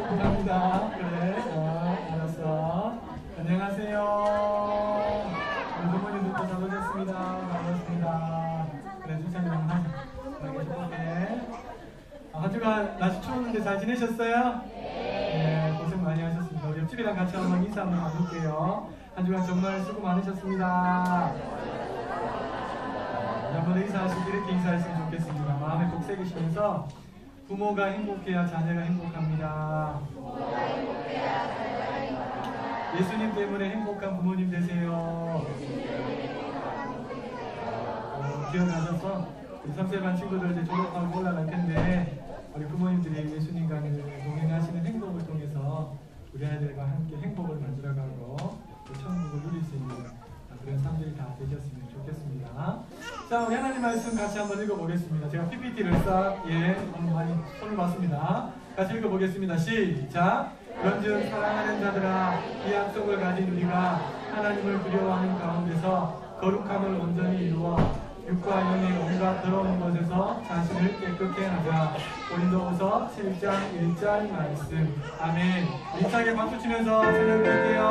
감사합니다. 그래, 알았어. 안녕하세요. 우리 부모님들도 잘 오셨습니다. 반갑습니다. 그래, 주차장 해볼게. 한 주간 날씨 추웠는데 잘 지내셨어요? 네, 고생 많이 하셨습니다. 우리 옆집이랑 같이 한번 인사 한번 나눌게요. 한 주간 정말 수고 많으셨습니다. 한번 인사하실 때 이렇게 인사했으면 좋겠습니다. 마음에 꼭 새기시면서 부모가 행복해야 자녀가 행복합니다. 예수님 때문에 행복한 부모님 되세요. 기억나셔서 우리 3세반 친구들 이제 졸업하고 올라갈 텐데 우리 부모님들이 예수님과 동행하시는 행복을 통해서 우리 아이들과 함께 행복을 만들어가고 또 천국을 누릴 수 있는 그런 삶들이 다 되셨으면 좋겠습니다. 자, 우리 하나님 말씀 같이 한번 읽어보겠습니다. 제가 PPT를 오늘 많이 손을 봤습니다. 같이 읽어보겠습니다. 시작! 그런즉 사랑하는 자들아, 이 약속을 가진 우리가 하나님을 두려워하는 가운데서 거룩함을 온전히 이루어 육과 영의 온갖 더러운 것에서 자신을 깨끗게 하자. 고린도후서 7장 1절 말씀. 아멘. 힘차게 박수 치면서 찬양 드릴게요.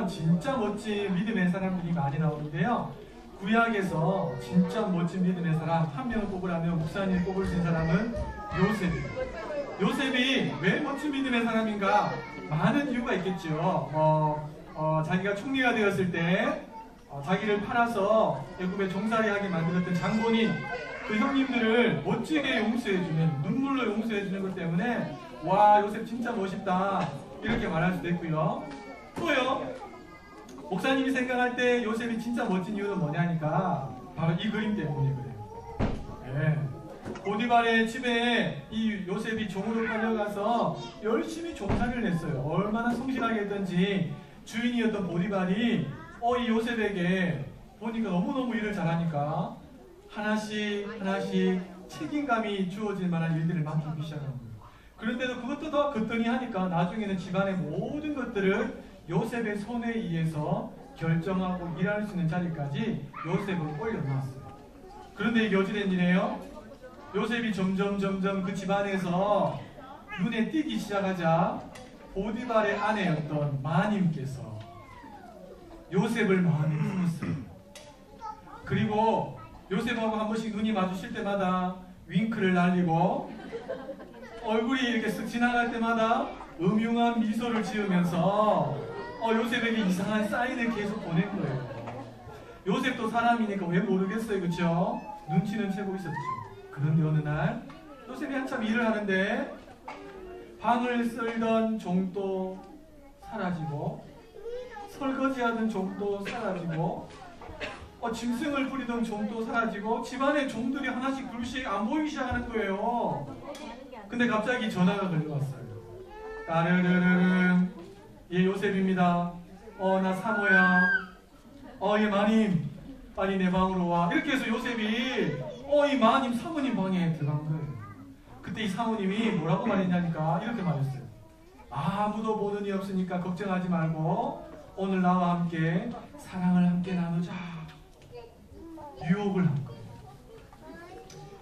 진짜 멋진 믿음의 사람들이 많이 나오는데요. 구약에서 진짜 멋진 믿음의 사람 한 명을 뽑으라면 목사님이 뽑을 수 있는 사람은 요셉입니다. 요셉이 왜 멋진 믿음의 사람인가? 많은 이유가 있겠죠. 자기가 총리가 되었을 때 자기를 팔아서 애굽에 종살이하게 만들었던 장본인 그 형님들을 멋지게 용서해주는, 눈물로 용서해주는 것 때문에 와, 요셉 진짜 멋있다 이렇게 말할 수도 있고요. 또요, 목사님이 생각할 때 요셉이 진짜 멋진 이유는 뭐냐니까 바로 이 그림 때문에 그래요. 네. 보디발의 집에 이 요셉이 종으로 팔려가서 열심히 종살이를 했어요. 얼마나 성실하게 했던지 주인이었던 보디발이 이 요셉에게 보니까 너무너무 일을 잘하니까 하나씩 책임감이 주어질 만한 일들을 맡기기 시작한 거예요. 그런데도 그것도 더 거뜬히 하니까 나중에는 집안의 모든 것들을 요셉의 손에 의해서 결정하고 일할 수 있는 자리까지 요셉을 올려놓았어요. 그런데 이게 어찌된 일이에요? 요셉이 점점 그 집안에서 눈에 띄기 시작하자 보디발의 아내였던 마님께서 요셉을 마음에 품었어요. 그리고 요셉하고 한 번씩 눈이 마주칠 때마다 윙크를 날리고 얼굴이 이렇게 쓱 지나갈 때마다 음흉한 미소를 지으면서 요셉에게 이상한 사인을 계속 보낸 거예요. 요셉도 사람이니까 왜 모르겠어요, 그쵸? 눈치는 채고 있었죠. 그런데 어느 날 요셉이 한참 일을 하는데 방을 쓸던 종도 사라지고 설거지하던 종도 사라지고 짐승을 부리던 종도 사라지고 집안의 종들이 하나씩 둘씩 안 보이기 시작하는 거예요. 근데 갑자기 전화가 걸려왔어요. 따르르르릉, 예, 요셉입니다. 나 사모야. 예, 마님, 빨리 내 방으로 와. 이렇게 해서 요셉이 이 마님 사모님 방에 들어간 거예요. 그때 이 사모님이 뭐라고 말했냐니까 이렇게 말했어요. 아무도 보는 이 없으니까 걱정하지 말고 오늘 나와 함께 사랑을 함께 나누자. 유혹을 한 거예요.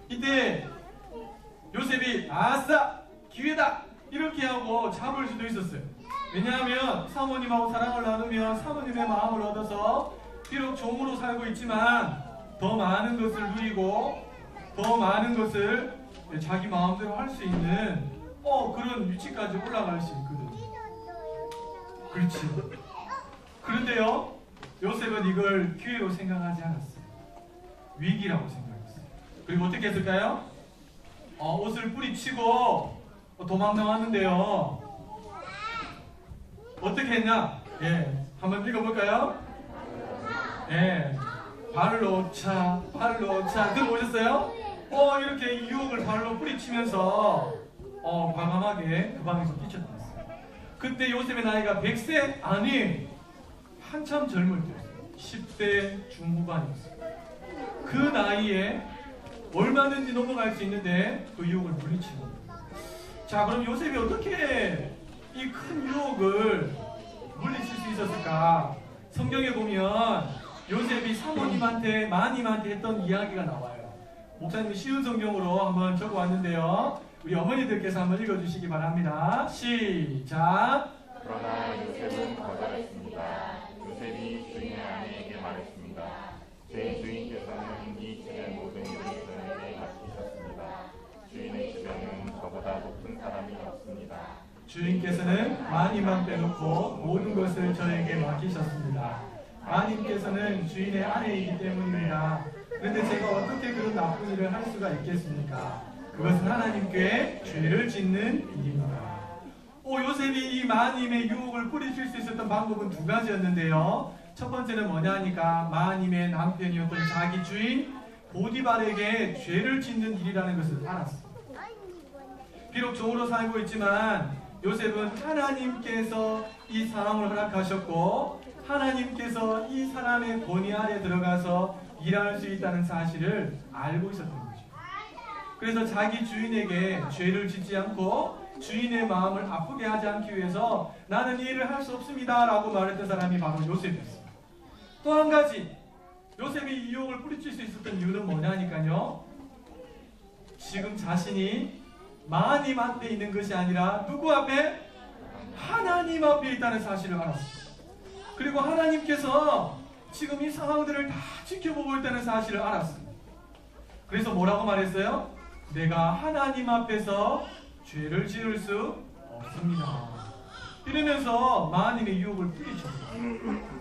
이때 요셉이 아싸! 기회다! 이렇게 하고 잡을 수도 있었어요. 왜냐하면 사모님하고 사랑을 나누면 사모님의 마음을 얻어서 비록 종으로 살고 있지만 더 많은 것을 누리고 더 많은 것을 자기 마음대로 할 수 있는 그런 위치까지 올라갈 수 있거든. 그렇지. 그런데요, 요셉은 이걸 기회로 생각하지 않았어요. 위기라고 생각했어요. 그리고 어떻게 했을까요? 옷을 뿌리치고 도망 나왔는데요. 어떻게 했냐? 한번 읽어볼까요? 발로 차 들어보셨어요? 이렇게 유혹을 발로 뿌리치면서 과감하게 그 방에서 뛰쳐나왔어요. 그때 요셉의 나이가 100세? 아니, 한참 젊을 때였어요. 10대 중후반이었어요. 그 나이에 얼마든지 넘어갈 수 있는데 그 유혹을 물리치는 거예요. 자, 그럼 요셉이 어떻게 이 큰 유혹을 물리칠 수 있었을까? 성경에 보면 요셉이 사모님한테 마님한테 했던 이야기가 나와요. 목사님이 쉬운 성경으로 한번 적어왔는데요. 우리 어머니들께서 한번 읽어주시기 바랍니다. 시작. 그러나 요셉은 거절했습니다. 요셉이 주인의 아내에게 말했습니다. 제 주인께서는 이 집의 모든 일을 저에게 맡기셨습니다. 주인의 집에는 저보다 높은 사람이 없습니다. 주인께서는 마님만 빼놓고 모든 것을 저에게 맡기셨습니다. 마님께서는 주인의 아내이기 때문입니다. 그런데 제가 어떻게 그런 나쁜 일을 할 수가 있겠습니까? 그것은 하나님께 죄를 짓는 일입니다. 요셉이 이 마님의 유혹을 뿌리칠 수 있었던 방법은 두 가지였는데요. 첫 번째는 뭐냐 하니까 마님의 남편이었던 자기 주인 보디발에게 죄를 짓는 일이라는 것을 알았어요. 비록 종으로 살고 있지만 요셉은 하나님께서 이 상황을 허락하셨고 하나님께서 이 사람의 권위 아래 들어가서 일할 수 있다는 사실을 알고 있었던 거죠. 그래서 자기 주인에게 죄를 짓지 않고 주인의 마음을 아프게 하지 않기 위해서 나는 이 일을 할 수 없습니다 라고 말했던 사람이 바로 요셉이었어요. 또 한 가지, 요셉이 이 유혹을 뿌리칠 수 있었던 이유는 뭐냐니까요, 지금 자신이 마님 앞에 있는 것이 아니라 누구 앞에? 하나님 앞에 있다는 사실을 알았어요. 그리고 하나님께서 지금 이 상황들을 다 지켜보고 있다는 사실을 알았어요. 그래서 뭐라고 말했어요? 내가 하나님 앞에서 죄를 지을 수 없습니다. 이러면서 마님의 유혹을 뿌리쳤어요.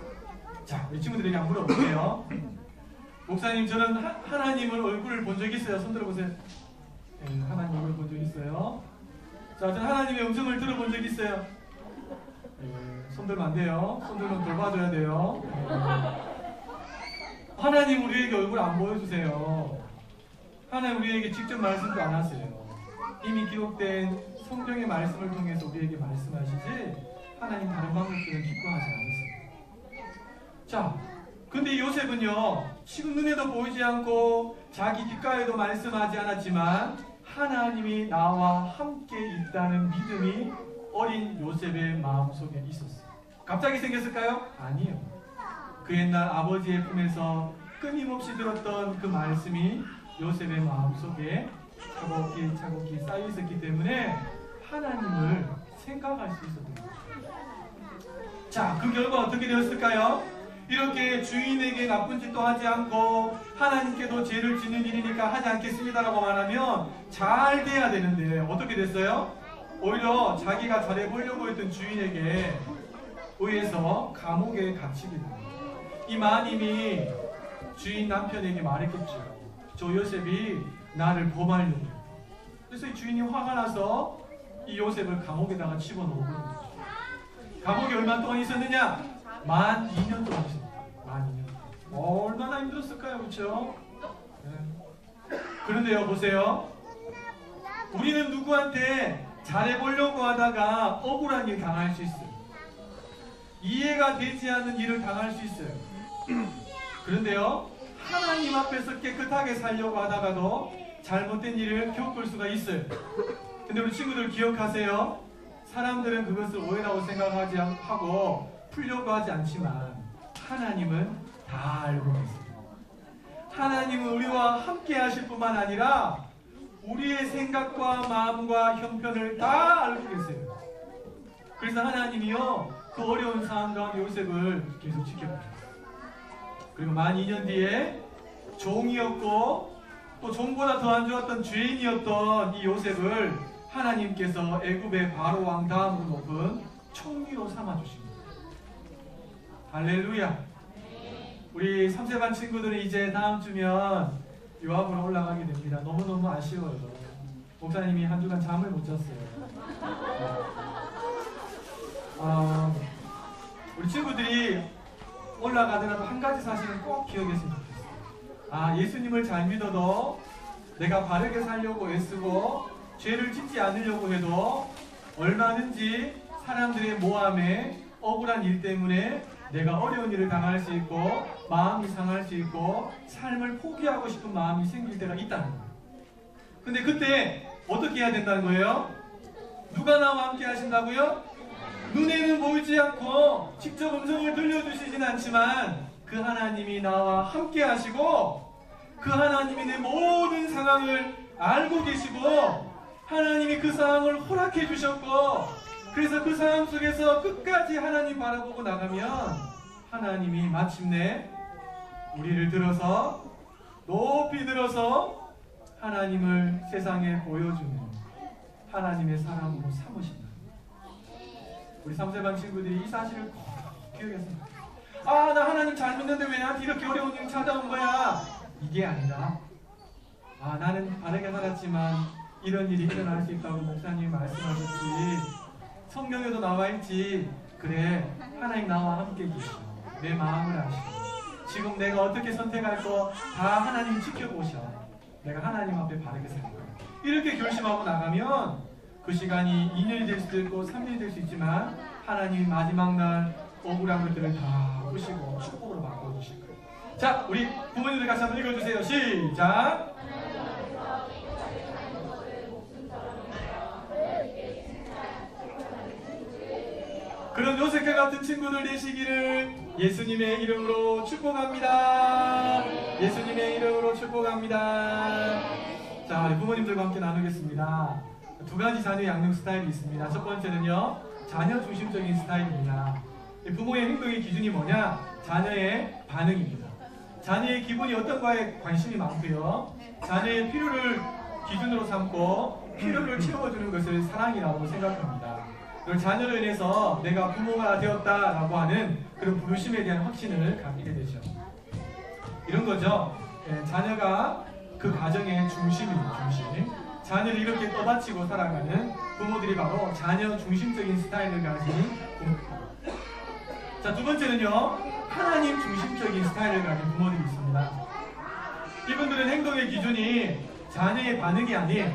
자, 우리 친구들에게 한번 물어볼게요. 목사님, 저는 하나님을 얼굴을 본 적 있어요? 손 들어보세요. 하나님을 본 적 있어요? 자, 저는 하나님의 음성을 들어본 적 있어요? 손 들면 안 돼요. 손 들면 돌봐줘야 돼요. 하나님 우리에게 얼굴 안 보여주세요. 하나님 우리에게 직접 말씀도 안 하세요. 이미 기록된 성경의 말씀을 통해서 우리에게 말씀하시지 하나님 다른 방법들은 기뻐하지 않으세요. 자, 근데 요셉은요, 지금 눈에도 보이지 않고 자기 귓가에도 말씀하지 않았지만 하나님이 나와 함께 있다는 믿음이 어린 요셉의 마음속에 있었어요. 갑자기 생겼을까요? 아니요. 그 옛날 아버지의 품에서 끊임없이 들었던 그 말씀이 요셉의 마음속에 차곡히 쌓여 있었기 때문에 하나님을 생각할 수 있었던 거죠. 자, 그 결과 어떻게 되었을까요? 이렇게 주인에게 나쁜 짓도 하지 않고 하나님께도 죄를 짓는 일이니까 하지 않겠습니다라고 말하면 잘 돼야 되는데 어떻게 됐어요? 오히려 자기가 잘해보려고 했던 주인에게 의해서 감옥에 갇히게 됩니다. 이 마님이 주인 남편에게 말했겠죠. 저 요셉이 나를 범하려고 했다. 그래서 이 주인이 화가 나서 이 요셉을 감옥에다가 집어넣어버린 거죠. 감옥에 얼마 동안 있었느냐? 만 2년 동안 있었다. 만 2년. 얼마나 힘들었을까요? 그렇죠? 네. 그런데요, 보세요. 우리는 누구한테 잘해보려고 하다가 억울한 일 당할 수 있어요. 이해가 되지 않는 일을 당할 수 있어요. 그런데요, 하나님 앞에서 깨끗하게 살려고 하다가도 잘못된 일을 겪을 수가 있어요. 근데 우리 친구들 기억하세요. 사람들은 그것을 오해라고 생각하지 하고 풀려고 하지 않지만 하나님은 다 알고 계세요. 하나님은 우리와 함께 하실 뿐만 아니라 우리의 생각과 마음과 형편을 다 알고 계세요. 그래서 하나님이요, 그 어려운 상황 가운데 요셉을 계속 지켜보셨어요. 그리고 만 2년 뒤에 종이었고 또 종보다 더 안 좋았던 죄인이었던 이 요셉을 하나님께서 애굽의 바로 왕 다음으로 높은 총리로 삼아주십니다. 할렐루야. 우리 3세반 친구들은 이제 다음 주면 유학으로 올라가게 됩니다. 너무너무 아쉬워요. 목사님이 한 주간 잠을 못 잤어요. 우리 친구들이 올라가더라도 한 가지 사실은 꼭 기억했으면 좋겠어요. 예수님을 잘 믿어도 내가 바르게 살려고 애쓰고 죄를 짓지 않으려고 해도 얼마든지 사람들의 모함에 억울한 일 때문에 내가 어려운 일을 당할 수 있고 마음이 상할 수 있고 삶을 포기하고 싶은 마음이 생길 때가 있다는 거예요. 근데 그때 어떻게 해야 된다는 거예요? 누가 나와 함께 하신다고요? 눈에는 보이지 않고 직접 음성을 들려주시진 않지만 그 하나님이 나와 함께 하시고 그 하나님이 내 모든 상황을 알고 계시고 하나님이 그 상황을 허락해 주셨고 그래서 그 상황 속에서 끝까지 하나님 바라보고 나가면 하나님이 마침내 우리를 들어서 높이 들어서 하나님을 세상에 보여주는 하나님의 사람으로 삼으신다. 우리 3세반 친구들이 이 사실을 꼭 기억했으면 좋겠어요. 나 하나님 잘 믿는데 왜 나한테 이렇게 어려운 일이 찾아온 거야? 이게 아니라 나는 바르게 살았지만 이런 일이 일어날 수 있다고 목사님이 말씀하셨지 성경에도 나와있지. 그래, 하나님 나와 함께 계시고 내 마음을 아시고 지금 내가 어떻게 선택할 거 다 하나님 지켜보셔. 내가 하나님 앞에 바르게 살 거야. 이렇게 결심하고 나가면 그 시간이 2년이 될 수도 있고 3년이 될 수 있지만 하나님이 마지막 날 억울한 것들을 다 푸시고 축복으로 바꿔주실 거예요. 자, 우리 부모님들 같이 한번 읽어주세요. 시작! 그런 요셉과 같은 친구들 되시기를 예수님의 이름으로 축복합니다. 예수님의 이름으로 축복합니다. 자, 우리 부모님들과 함께 나누겠습니다. 두 가지 자녀 양육 스타일이 있습니다. 첫 번째는요, 자녀 중심적인 스타일입니다. 부모의 행동의 기준이 뭐냐? 자녀의 반응입니다. 자녀의 기분이 어떤가에 관심이 많고요. 자녀의 필요를 기준으로 삼고 필요를 채워주는 것을 사랑이라고 생각합니다. 그리고 자녀로 인해서 내가 부모가 되었다라고 하는 그런 부르심에 대한 확신을 갖게 되죠. 이런 거죠. 자녀가 그 가정의 중심입니다. 중심. 자녀를 이렇게 떠받치고 살아가는 부모들이 바로 자녀 중심적인 스타일을 가진 부모입니다. 자, 두 번째는요, 하나님 중심적인 스타일을 가진 부모들이 있습니다. 이분들은 행동의 기준이 자녀의 반응이 아닌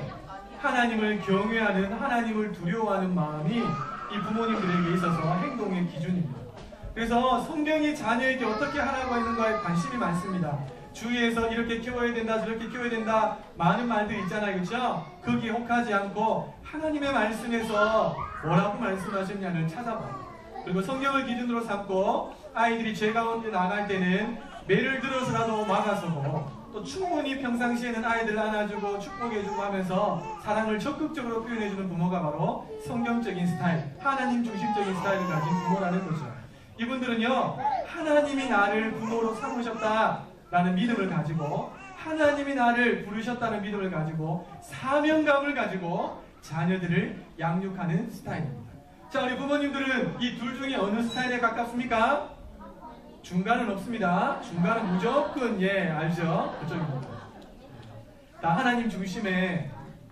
하나님을 경외하는, 하나님을 두려워하는 마음이 이 부모님들에게 있어서 행동의 기준입니다. 그래서 성경이 자녀에게 어떻게 하라고 하는가에 관심이 많습니다. 주위에서 이렇게 키워야 된다, 저렇게 키워야 된다, 많은 말들이 있잖아요. 그렇죠? 거기에 혹하지 않고 하나님의 말씀에서 뭐라고 말씀하셨냐를 찾아봐요. 그리고 성경을 기준으로 삼고 아이들이 죄 가운데 나갈 때는 매를 들어서라도 막아서고, 또 충분히 평상시에는 아이들 안아주고 축복해주고 하면서 사랑을 적극적으로 표현해주는 부모가 바로 성경적인 스타일, 하나님 중심적인 스타일을 가진 부모라는 거죠. 이분들은요, 하나님이 나를 부모로 삼으셨다라는 믿음을 가지고, 하나님이 나를 부르셨다는 믿음을 가지고, 사명감을 가지고 자녀들을 양육하는 스타일입니다. 자, 우리 부모님들은 이 둘 중에 어느 스타일에 가깝습니까? 중간은 없습니다. 중간은 무조건 알죠? 그쪽입니다. 다 하나님 중심의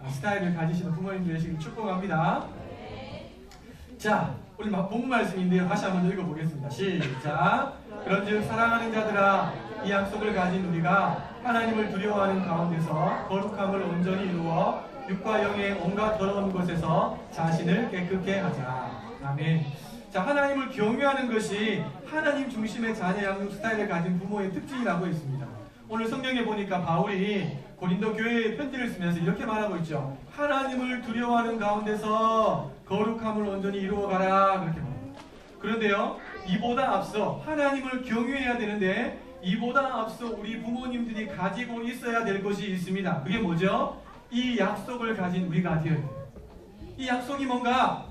스타일을 가지시는 부모님들 되시길 축복합니다. 자, 우리 본 말씀인데요. 다시 한번 읽어보겠습니다. 시작! 그런즉 사랑하는 자들아, 이 약속을 가진 우리가 하나님을 두려워하는 가운데서 거룩함을 온전히 이루어 육과 영의 온갖 더러운 것에서 자신을 깨끗게 하자. 아멘. 자, 하나님을 경외하는 것이 하나님 중심의 자녀 양육 스타일을 가진 부모의 특징이라고 있습니다. 오늘 성경에 보니까 바울이 고린도 교회에 편지를 쓰면서 이렇게 말하고 있죠. 하나님을 두려워하는 가운데서 거룩함을 온전히 이루어가라, 그렇게 말합니다. 그런데요, 이보다 앞서 하나님을 경외해야 되는데 이보다 앞서 우리 부모님들이 가지고 있어야 될 것이 있습니다. 그게 뭐죠? 이 약속을 가진 우리가 되어야 돼요. 이 약속이 뭔가?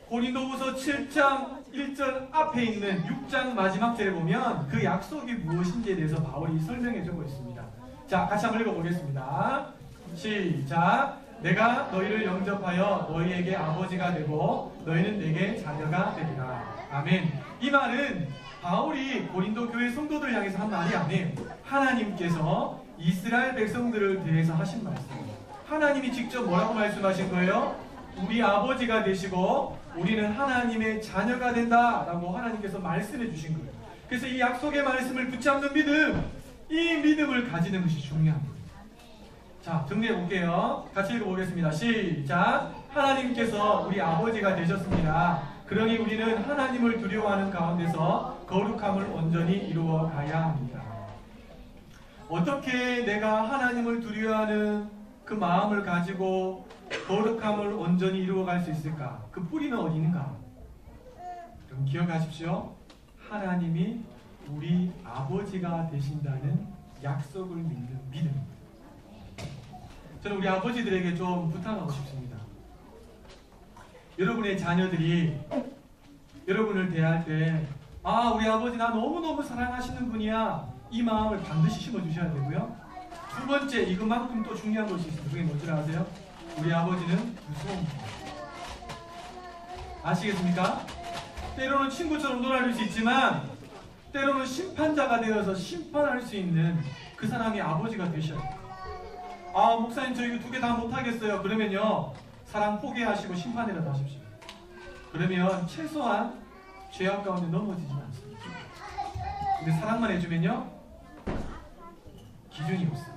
고린도후서 7장 1절 앞에 있는 6장 마지막 절에 보면 그 약속이 무엇인지에 대해서 바울이 설명해 주고 있습니다. 자, 같이 한번 읽어보겠습니다. 시작. 내가 너희를 영접하여 너희에게 아버지가 되고 너희는 내게 자녀가 되리라. 아멘. 이 말은 바울이 고린도 교회 성도들 향해서 한 말이 아니에요. 하나님께서 이스라엘 백성들을 대해서 하신 말씀이에요. 하나님이 직접 뭐라고 말씀하신 거예요? 우리 아버지가 되시고 우리는 하나님의 자녀가 된다라고 하나님께서 말씀해 주신 거예요. 그래서 이 약속의 말씀을 붙잡는 믿음, 이 믿음을 가지는 것이 중요합니다. 자, 정리해 볼게요. 같이 읽어보겠습니다. 시작. 하나님께서 우리 아버지가 되셨습니다. 그러니 우리는 하나님을 두려워하는 가운데서 거룩함을 온전히 이루어 가야 합니다. 어떻게 내가 하나님을 두려워하는 그 마음을 가지고 거룩함을 온전히 이루어갈 수 있을까? 그 뿌리는 어디 있는가? 그럼 기억하십시오. 하나님이 우리 아버지가 되신다는 약속을 믿는 믿음입니다. 저는 우리 아버지들에게 좀 부탁하고 싶습니다. 여러분의 자녀들이 여러분을 대할 때 우리 아버지 나 너무너무 사랑하시는 분이야, 이 마음을 반드시 심어주셔야 되고요. 두 번째, 이것만큼 또 중요한 것이 있습니다. 그게 뭔지 아세요? 우리 아버지는 무서웁니다. 아시겠습니까? 때로는 친구처럼 놀아줄 수 있지만 때로는 심판자가 되어서 심판할 수 있는 그 사람이 아버지가 되셔야 돼요. 목사님 저 이거 두 개 다 못하겠어요. 그러면요, 사랑 포기하시고 심판이라도 하십시오. 그러면 최소한 죄악 가운데 넘어지지는 않습니다. 근데 사랑만 해주면요, 기준이 없어요.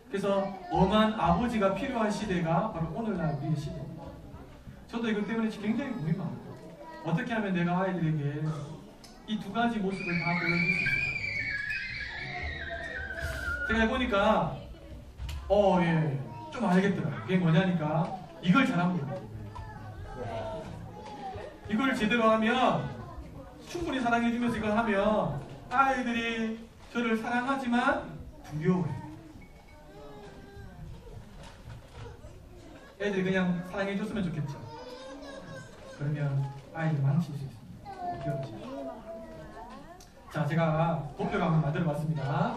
그래서 엄한 아버지가 필요한 시대가 바로 오늘날 우리의 시대입니다. 저도 이것 때문에 굉장히 고민 많아요. 어떻게 하면 내가 아이들에게 이 두 가지 모습을 다 보여줄 수 있을까? 제가 해보니까 좀 알겠더라고요. 그게 뭐냐니까 이걸 잘하면 돼요. 이걸 제대로 하면, 충분히 사랑해주면서 이걸 하면 아이들이 저를 사랑하지만 두려워해요. 애들이 그냥 사랑해줬으면 좋겠죠. 그러면 아이들 망칠 수 있습니다. 기억하시죠? 자, 제가 목표를 한번 만들어봤습니다.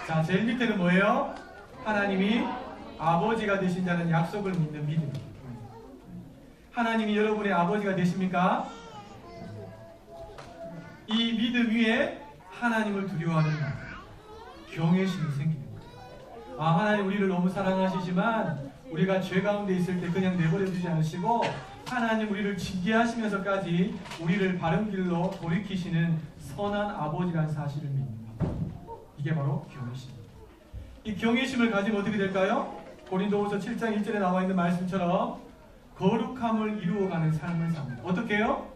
자, 제일 밑에는 뭐예요? 하나님이 아버지가 되신 자는 약속을 믿는 믿음. 하나님이 여러분의 아버지가 되십니까? 이 믿음 위에 하나님을 두려워하는 경외심이 생기는 거예요. 하나님 우리를 너무 사랑하시지만 우리가 죄 가운데 있을 때 그냥 내버려 두지 않으시고 하나님 우리를 징계하시면서까지 우리를 바른 길로 돌이키시는 선한 아버지라는 사실을 믿습니다. 이게 바로 경외심입니다. 이 경외심을 가지면 어떻게 될까요? 고린도후서 7장 1절에 나와 있는 말씀처럼 거룩함을 이루어가는 삶을 삽니다. 어떻게 해요?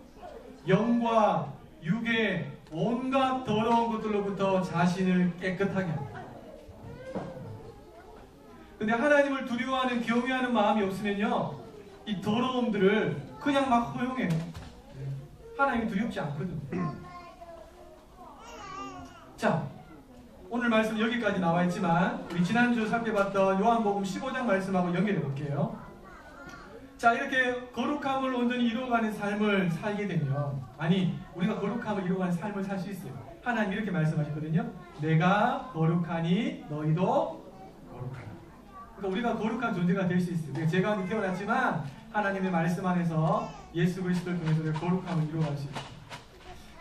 영과 육의 온갖 더러운 것들로부터 자신을 깨끗하게 합니다. 근데 하나님을 두려워하는 경외하는 마음이 없으면요, 이 더러움들을 그냥 막 허용해요. 하나님이 두렵지 않거든요. 자, 오늘 말씀 여기까지 나와 있지만 우리 지난주 살펴봤던 요한복음 15장 말씀하고 연결해 볼게요. 자, 이렇게 거룩함을 온전히 이루어가는 삶을 살게 되면, 우리가 거룩함을 이루어가는 삶을 살 수 있어요. 하나님 이렇게 말씀하셨거든요. 내가 거룩하니 너희도 거룩하라. 그러니까 우리가 거룩한 존재가 될 수 있어요. 제 가운데 태어났지만 하나님의 말씀 안에서 예수 그리스도를 통해서 우리가 거룩함을 이루어갈 수 있어요.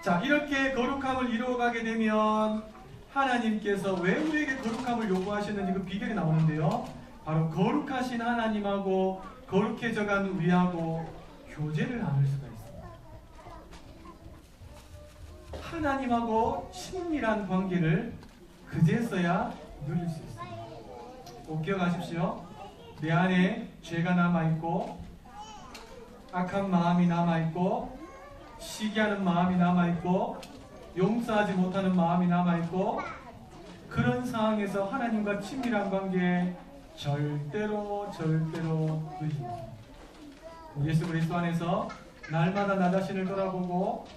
자, 이렇게 거룩함을 이루어가게 되면 하나님께서 왜 우리에게 거룩함을 요구하셨는지 그 비결이 나오는데요. 바로 거룩하신 하나님하고 거룩해져간 우리하고 교제를 나눌 수가 있습니다. 하나님하고 친밀한 관계를 그제서야 누릴 수 있습니다. 꼭 기억하십시오. 내 안에 죄가 남아있고 악한 마음이 남아있고 시기하는 마음이 남아있고 용서하지 못하는 마음이 남아있고, 그런 상황에서 하나님과 친밀한 관계에 절대로 누리지 못합니다. 예수 그리스도 안에서 날마다 나 자신을 돌아보고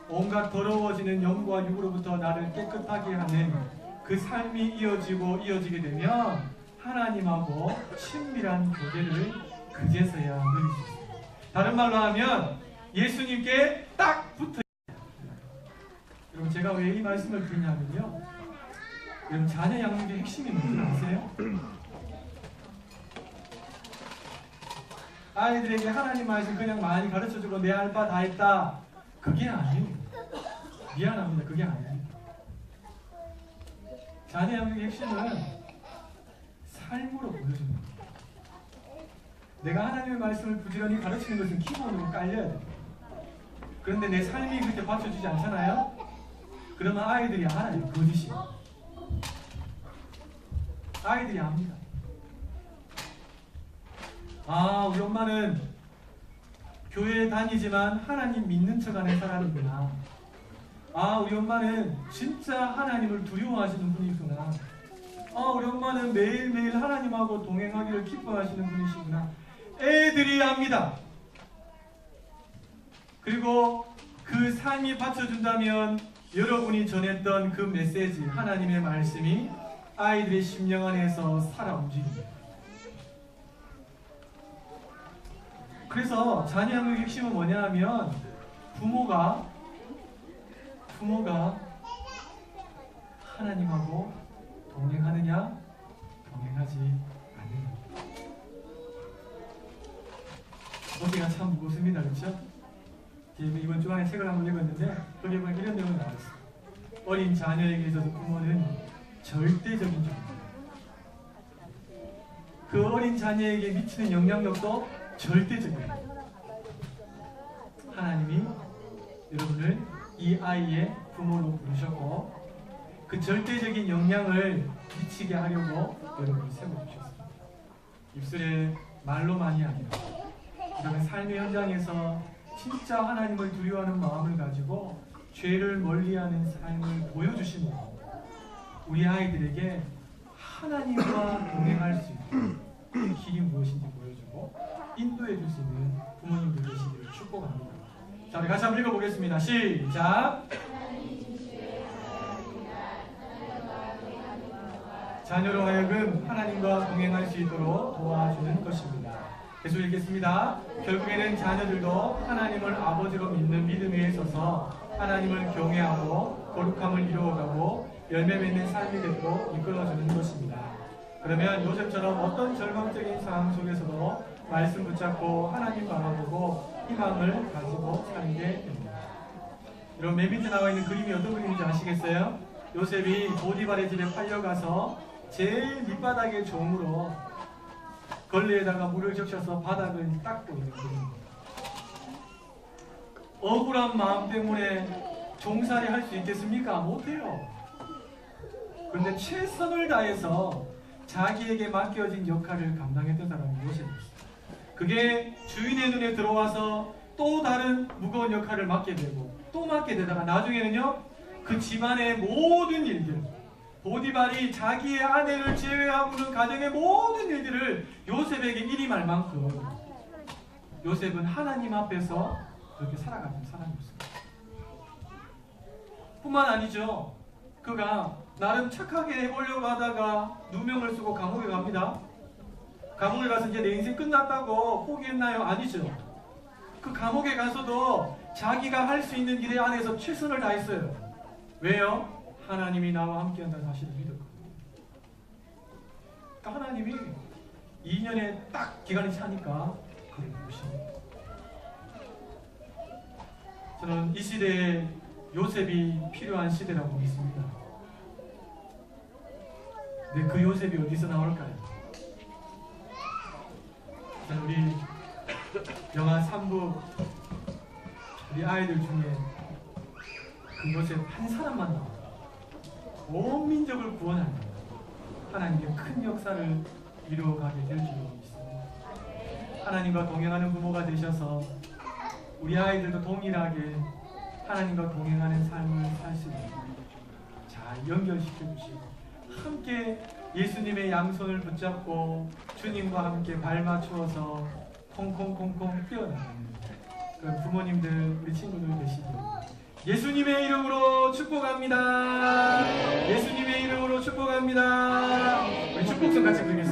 온갖 더러워지는 영과 육으로부터 나를 깨끗하게 하는 그 삶이 이어지게 되면 하나님하고 친밀한 교제를 그제서야 누릴 수 있습니다. 다른 말로 하면 예수님께 딱 붙어. 여러분 제가 왜 이 말씀을 드리냐면요. 여러분 자녀 양육의 핵심이 뭔지 아세요? 아이들에게 하나님 말씀 그냥 많이 가르쳐주고 내 할 바 다 했다. 그게 아니에요. 미안합니다. 그게 아니에요. 자녀 양육의 핵심은 삶으로 보여주는 거예요. 내가 하나님의 말씀을 부지런히 가르치는 것은 기본으로 깔려야 돼요. 그런데 내 삶이 그렇게 받쳐주지 않잖아요? 그러면 아이들이 알아요. 거짓이에요. 아이들이 압니다. 아, 우리 엄마는 교회에 다니지만 하나님 믿는 척하는 사람이구나. 아, 우리 엄마는 진짜 하나님을 두려워하시는 분이구나. 아, 우리 엄마는 매일매일 하나님하고 동행하기를 기뻐하시는 분이시구나. 애들이 압니다. 그리고 그 삶이 받쳐준다면 여러분이 전했던 그 메시지, 하나님의 말씀이 아이들의 심령 안에서 살아 움직입니다. 그래서 자녀 양육의 핵심은 뭐냐 하면 부모가 하나님하고 동행하느냐 동행하지 않느냐. 어디가 참 무겁습니다. 그렇죠? 이번 주간에 책을 한번 읽었는데 거기에 보면 이런 내용이 나와있어요. 어린 자녀에게 있어서 부모는 절대적인 존재입니다. 그 어린 자녀에게 미치는 영향력도 절대적이에요. 하나님이 여러분을 이 아이의 부모로 부르셨고 그 절대적인 영향을 미치게 하려고 여러분을 세워주셨습니다. 입술에 말로만이 아니라 여러분 삶의 현장에서 진짜 하나님을 두려워하는 마음을 가지고 죄를 멀리하는 삶을 보여주심으로 우리 아이들에게 하나님과 동행할 수 있는 길이 무엇인지 보여주고 인도해 줄 수 있는 부모님들 되시기를 축복합니다. 자, 우리 같이 한번 읽어보겠습니다. 시작! 자녀로 하여금 하나님과 동행할 수 있도록 도와주는 것입니다. 계속 읽겠습니다. 결국에는 자녀들도 하나님을 아버지로 믿는 믿음에 있어서 하나님을 경외하고 거룩함을 이루어가고 열매 맺는 삶이 되도록 이끌어주는 것입니다. 그러면 요셉처럼 어떤 절망적인 상황 속에서도 말씀 붙잡고 하나님 바라보고 희망을 가지고 살게 됩니다. 여러분 맨 밑에 나와 있는 그림이 어떤 그림인지 아시겠어요? 요셉이 보디발의 집에 팔려가서 제일 밑바닥의 종으로 걸레에다가 물을 적셔서 바닥을 닦고 있는 그림입니다. 억울한 마음 때문에 종살이 할 수 있겠습니까? 못해요. 그런데 최선을 다해서 자기에게 맡겨진 역할을 감당했던 사람이 요셉이었어요. 그게 주인의 눈에 들어와서 또 다른 무거운 역할을 맡게 되고 또 맡게 되다가 나중에는요 그 집안의 모든 일들, 보디발이 자기의 아내를 제외하고는 가정의 모든 일들을 요셉에게 일임할 만큼 요셉은 하나님 앞에서 그렇게 살아가는 사람이었습니다. 뿐만 아니죠. 그가 나름 착하게 해보려고 하다가 누명을 쓰고 감옥에 갑니다. 감옥에 가서 이제 내 인생 끝났다고 포기했나요? 아니죠. 그 감옥에 가서도 자기가 할 수 있는 일 안에서 최선을 다했어요. 왜요? 하나님이 나와 함께한다는 사실을 믿었거든요. 그러니까 하나님이 2년에 딱 기간이 차니까 그를 부르십니다. 저는 이 시대에 요셉이 필요한 시대라고 믿습니다. 근데 그 요셉이 어디서 나올까요? 우리 영화 3부 우리 아이들 중에 그 요셉 한 사람만 나와요. 온 민족을 구원하는 하나님의 큰 역사를 이루어가게 될 줄로 믿습니다. 하나님과 동행하는 부모가 되셔서 우리 아이들도 동일하게 하나님과 동행하는 삶을 살 수 있는 잘 연결시켜 주시고 함께 예수님의 양손을 붙잡고 주님과 함께 발 맞추어서 콩콩콩콩 뛰어나가는 그런 부모님들 우리 친구들 되시길 예수님의 이름으로 축복합니다. 예수님의 이름으로 축복합니다. 우리 축복성 같이 부르겠습니다.